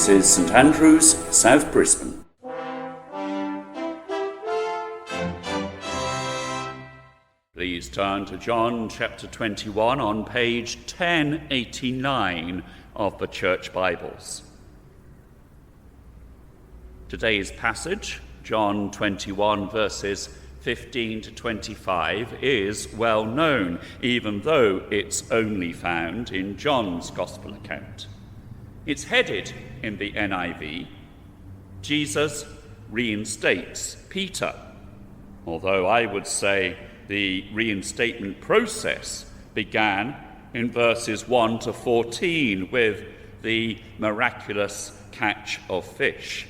This is St Andrews, South Brisbane. Please turn to John chapter 21 on page 1089 of the Church Bibles. Today's passage, John 21 verses 15 to 25, is well known, even though it's only found in John's Gospel account. It's headed in the NIV, Jesus reinstates Peter, although I would say the reinstatement process began in verses 1 to 14 with the miraculous catch of fish.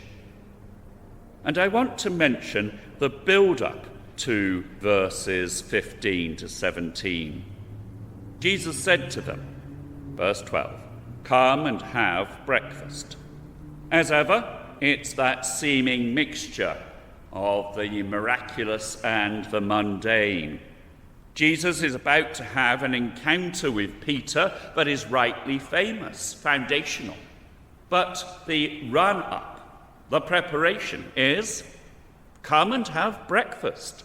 And I want to mention the build-up to verses 15 to 17. Jesus said to them, verse 12, "Come and have breakfast." As ever, it's that seeming mixture of the miraculous and the mundane. Jesus is about to have an encounter with Peter that is rightly famous, foundational. But the run-up, the preparation is, come and have breakfast.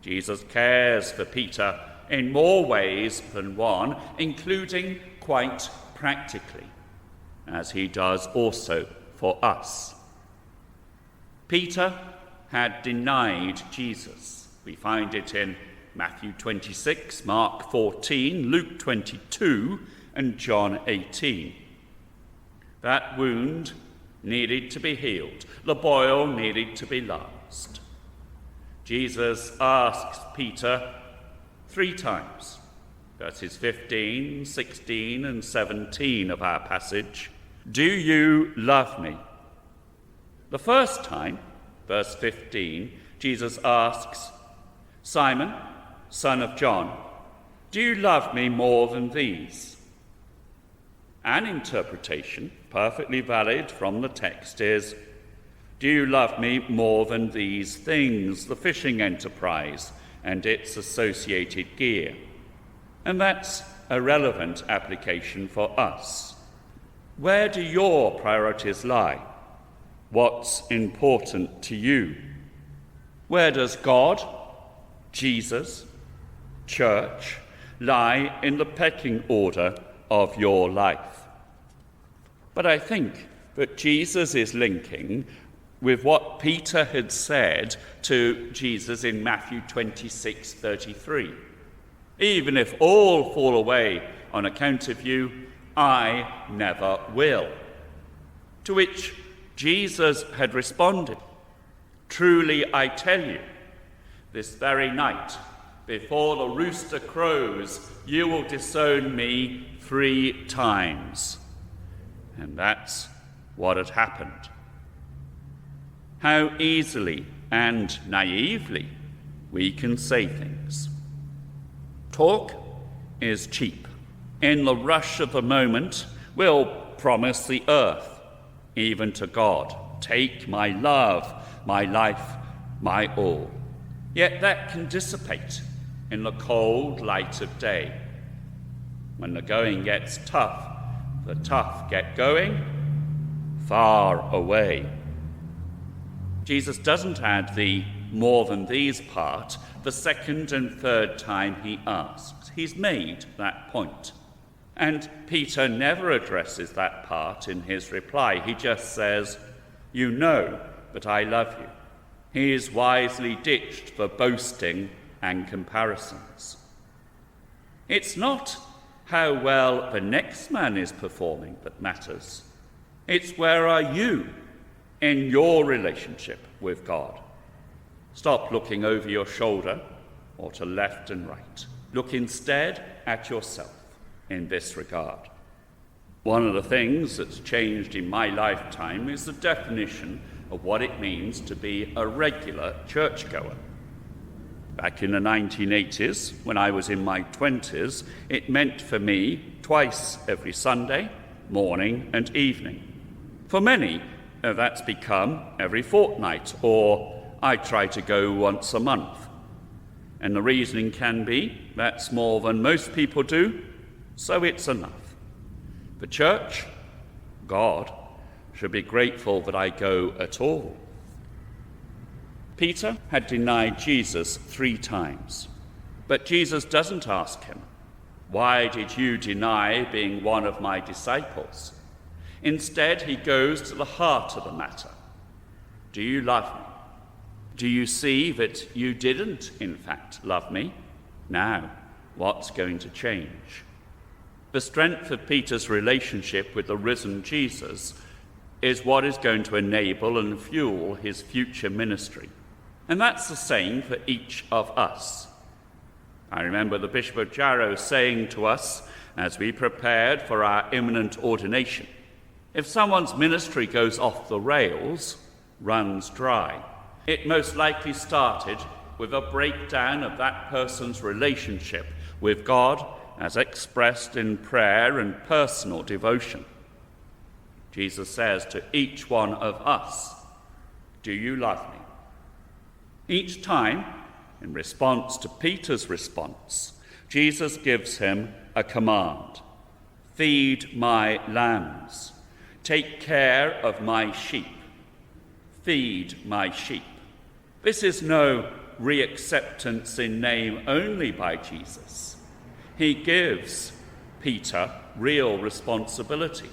Jesus cares for Peter in more ways than one, including quite practically, as he does also for us. Peter had denied Jesus. We find it in Matthew 26, Mark 14, Luke 22, and John 18. That wound needed to be healed. The boil needed to be lanced. Jesus asks Peter 3 times, verses 15, 16, and 17 of our passage, "Do you love me?" The first time, verse 15, Jesus asks, "Simon, son of John, do you love me more than these?" An interpretation, perfectly valid from the text, is, "Do you love me more than these things, the fishing enterprise and its associated gear?" And that's a relevant application for us. Where do your priorities lie? What's important to you? Where does God, Jesus, church lie in the pecking order of your life? But I think that Jesus is linking with what Peter had said to Jesus in Matthew 26:33. "Even if all fall away on account of you, I never will." To which Jesus had responded, "Truly I tell you, this very night, before the rooster crows, you will disown me 3 times. And that's what had happened. How easily and naively we can say things. Talk is cheap. In the rush of the moment, we'll promise the earth, even to God, "Take my love, my life, my all." Yet that can dissipate in the cold light of day. When the going gets tough, the tough get going far away. Jesus doesn't add the "more than these" part the second and third time he asks. He's made that point. And Peter never addresses that part in his reply. He just says, "You know that I love you." He is wisely ditched for boasting and comparisons. It's not how well the next man is performing that matters. It's where are you in your relationship with God. Stop looking over your shoulder or to left and right. Look instead at yourself in this regard. One of the things that's changed in my lifetime is the definition of what it means to be a regular churchgoer. Back in the 1980s, when I was in my 20s, it meant for me twice every Sunday, morning and evening. For many, that's become every fortnight, or I try to go once a month. And the reasoning can be that's more than most people do, so it's enough. The church, God should be grateful that I go at all. Peter had denied Jesus 3 times, but Jesus doesn't ask him, "Why did you deny being one of my disciples?" Instead, he goes to the heart of the matter. Do you love me? Do you see that you didn't, in fact, love me? Now, what's going to change? The strength of Peter's relationship with the risen Jesus is what is going to enable and fuel his future ministry. And that's the same for each of us. I remember the Bishop of Jarrow saying to us as we prepared for our imminent ordination, if someone's ministry goes off the rails, runs dry, it most likely started with a breakdown of that person's relationship with God as expressed in prayer and personal devotion. Jesus says to each one of us, "Do you love me?" Each time, in response to Peter's response, Jesus gives him a command. Feed my lambs. Take care of my sheep. Feed my sheep. This is no reacceptance in name only by Jesus. He gives Peter real responsibility.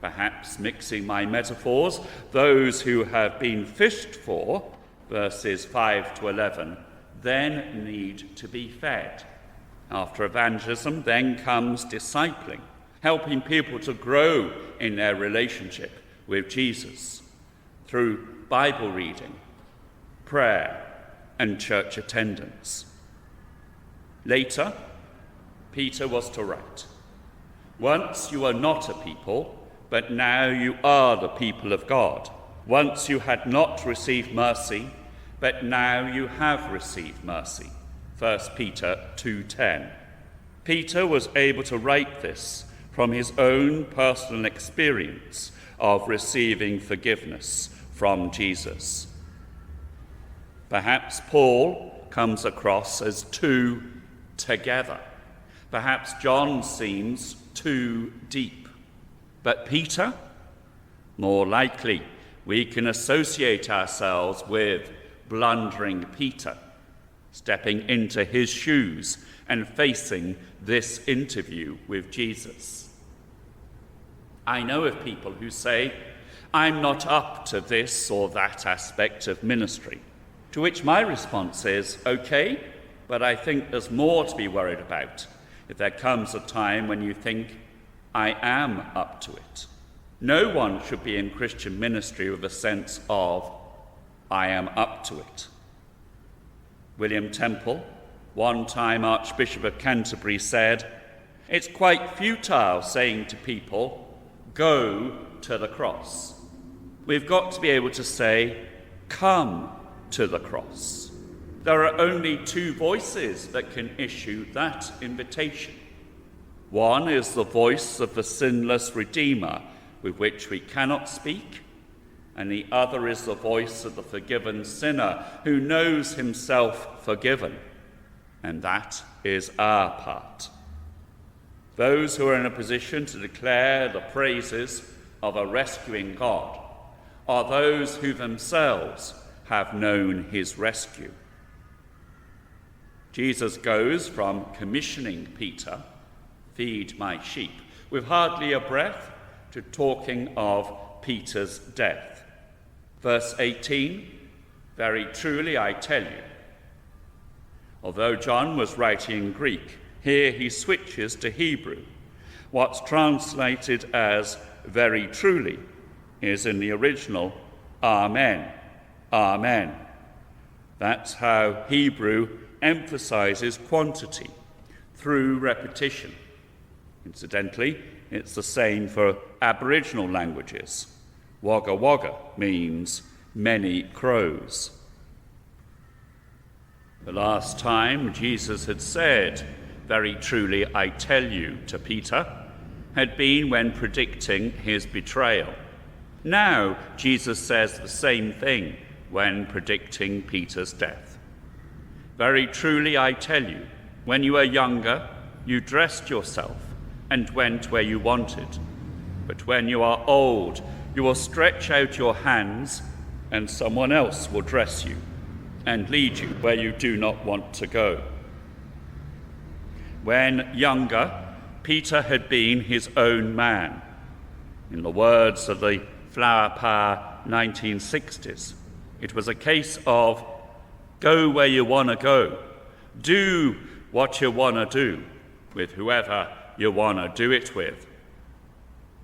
Perhaps mixing my metaphors, those who have been fished for, verses 5 to 11, then need to be fed. After evangelism, then comes discipling, helping people to grow in their relationship with Jesus through Bible reading, prayer, and church attendance. Later, Peter was to write, "Once you were not a people, but now you are the people of God. Once you had not received mercy, but now you have received mercy." 1 Peter 2:10. Peter was able to write this from his own personal experience of receiving forgiveness from Jesus. Perhaps Paul comes across as too together. Perhaps John seems too deep. But Peter? More likely, we can associate ourselves with blundering Peter, stepping into his shoes and facing this interview with Jesus. I know of people who say, "I'm not up to this or that aspect of ministry," to which my response is, "Okay, but I think there's more to be worried about if there comes a time when you think, I am up to it." No one should be in Christian ministry with a sense of, "I am up to it." William Temple, one-time Archbishop of Canterbury, said, "It's quite futile saying to people, 'Go to the cross.' We've got to be able to say, 'Come to the cross.' There are only 2 voices that can issue that invitation. One is the voice of the sinless Redeemer, with which we cannot speak, and the other is the voice of the forgiven sinner who knows himself forgiven, and that is our part. Those who are in a position to declare the praises of a rescuing God are those who themselves have known his rescue. Jesus goes from commissioning Peter, "Feed my sheep," with hardly a breath, to talking of Peter's death. Verse 18, "Very truly I tell you." Although John was writing in Greek, here he switches to Hebrew. What's translated as "very truly" is in the original "Amen, Amen." That's how Hebrew emphasizes quantity through repetition. Incidentally, it's the same for Aboriginal languages. Wagga Wagga means many crows. The last time Jesus had said, "Very truly I tell you," to Peter, had been when predicting his betrayal. Now Jesus says the same thing when predicting Peter's death. "Very truly I tell you, when you were younger, you dressed yourself and went where you wanted. But when you are old, you will stretch out your hands, and someone else will dress you and lead you where you do not want to go." When younger, Peter had been his own man. In the words of the Flower Power 1960s, it was a case of go where you want to go, do what you want to do, with whoever you want to do it with.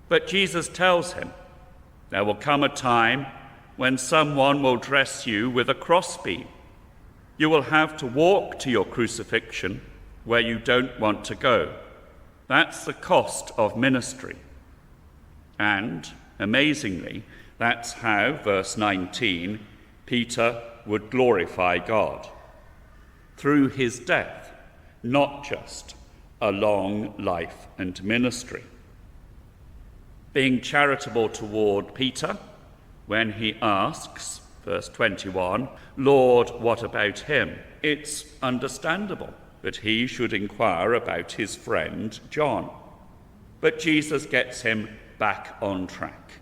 But Jesus tells him there will come a time when someone will dress you with a crossbeam. You will have to walk to your crucifixion where you don't want to go. That's the cost of ministry. And, amazingly, that's how, verse 19, Peter would glorify God. Through his death, not just a long life and ministry. Being charitable toward Peter, when he asks, verse 21, "Lord, what about him?" it's understandable that he should inquire about his friend John. But Jesus gets him back on track.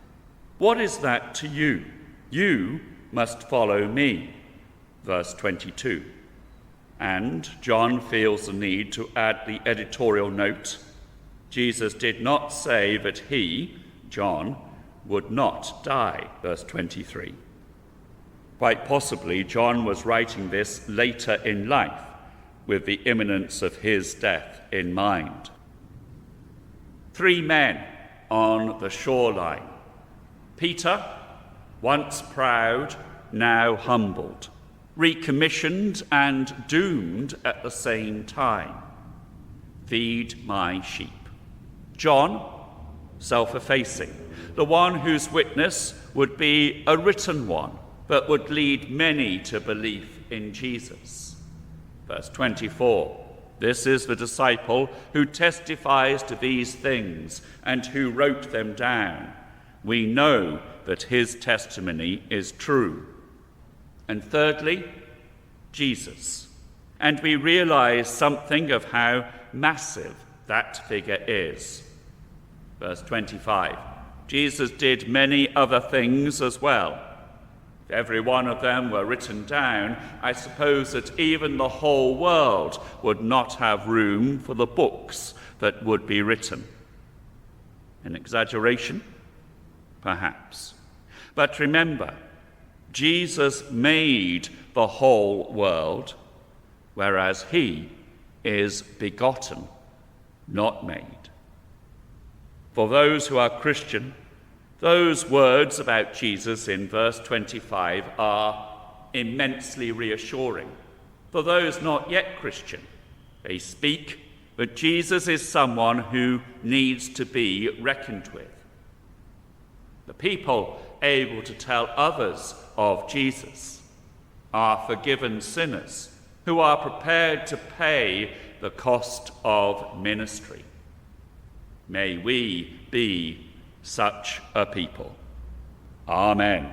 "What is that to you? You must follow me," verse 22. And John feels the need to add the editorial note. Jesus did not say that he, John, would not die, verse 23. Quite possibly, John was writing this later in life, with the imminence of his death in mind. 3 men on the shoreline. Peter, once proud, now humbled, recommissioned and doomed at the same time. Feed my sheep. John, self-effacing, the one whose witness would be a written one, but would lead many to belief in Jesus. Verse 24, this is the disciple who testifies to these things and who wrote them down. We know that his testimony is true. And thirdly, Jesus. And we realize something of how massive that figure is. Verse 25, Jesus did many other things as well. If every one of them were written down, I suppose that even the whole world would not have room for the books that would be written. An exaggeration? Perhaps. But remember, Jesus made the whole world, whereas he is begotten, not made. For those who are Christian, those words about Jesus in verse 25 are immensely reassuring. For those not yet Christian, they speak that Jesus is someone who needs to be reckoned with. The people able to tell others of Jesus are forgiven sinners who are prepared to pay the cost of ministry. May we be such a people. Amen.